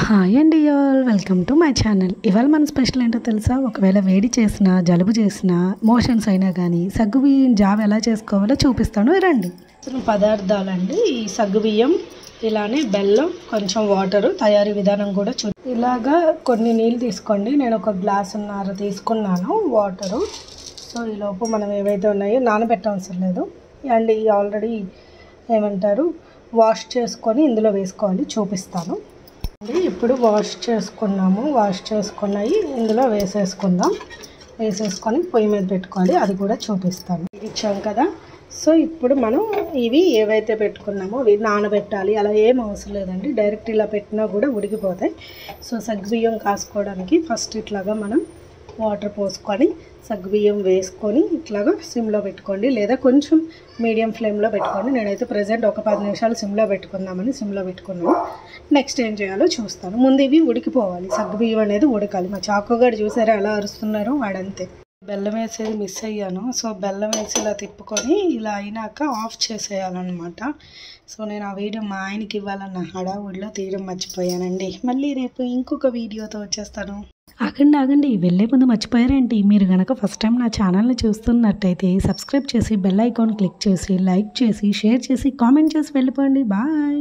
Hi అండి all welcome to my channel. ఇవాళ మన స్పెషల్ ఏంటో తెలుసా? ఒకవేళ వేడి చేసినా జలుబు చేసినా మోషన్స్ అయినా కానీ సగ్గుబియ్యం జావ ఎలా చేసుకోవాలో చూపిస్తాను, రండి. పదార్థాలండి ఈ సగ్గుబియ్యం, ఇలానే బెల్లం, కొంచెం వాటరు. తయారీ విధానం కూడా ఇలాగా కొన్ని నీళ్ళు తీసుకోండి. నేను ఒక గ్లాసున్నర తీసుకున్నాను వాటరు. సో ఈలోపు మనం ఏవైతే ఉన్నాయో నానబెట్టవసరం లేదు అండ్ ఈ ఆల్రెడీ ఏమంటారు వాష్ చేసుకొని ఇందులో వేసుకోవాలి, చూపిస్తాను. ఇప్పుడు వాష్ చేసుకున్నాయి ఇందులో వేసేసుకొని పొయ్యి మీద పెట్టుకోవాలి, అది కూడా చూపిస్తాను. ఇచ్చాం కదా. సో ఇప్పుడు మనం ఇవి ఏవైతే పెట్టుకున్నామో ఇవి నానబెట్టాలి, అలా ఏం అవసరం లేదండి. డైరెక్ట్ ఇలా పెట్టినా కూడా ఉడికిపోతాయి. సో సగ్గుబియ్యం కాసుకోవడానికి ఫస్ట్ ఇట్లాగా మనం వాటర్ పోసుకొని సగ్గుబియ్యం వేసుకొని ఇట్లాగా సిమ్లో పెట్టుకోండి, లేదా కొంచెం మీడియం ఫ్లేమ్లో పెట్టుకోండి. నేనైతే ప్రజెంట్ ఒక 10 నిమిషాలు సిమ్లో పెట్టుకుందామని సిమ్లో పెట్టుకున్నాను. నెక్స్ట్ ఏం చేయాలో చూస్తాను. ముందు ఇవి ఉడికిపోవాలి, సగ్గుబియ్యం అనేది ఉడకాలి. మా చాకుగాడు చూసారా ఎలా అరుస్తున్నారో, వాడంతే. బెల్లం వేసేది మిస్ అయ్యాను. సో బెల్లం వేసి ఇలా తిప్పుకొని ఇలా అయినాక ఆఫ్ చేసేయాలన్నమాట. సో నేను ఆ వీడియో మా ఆయనకి ఇవ్వాలన్న హడావుడిలో తీయడం మర్చిపోయానండి. మళ్ళీ రేపు ఇంకొక వీడియోతో వచ్చేస్తాను. ఆగండి, వెళ్ళే ముందు మర్చిపోయారేంటి? మీరు కనుక ఫస్ట్ టైం నా ఛానల్ని చూస్తున్నట్టయితే సబ్స్క్రైబ్ చేసి బెల్ ఐకాన్ క్లిక్ చేసి లైక్ చేసి షేర్ చేసి కామెంట్ చేసి వెళ్ళిపోండి. బాయ్.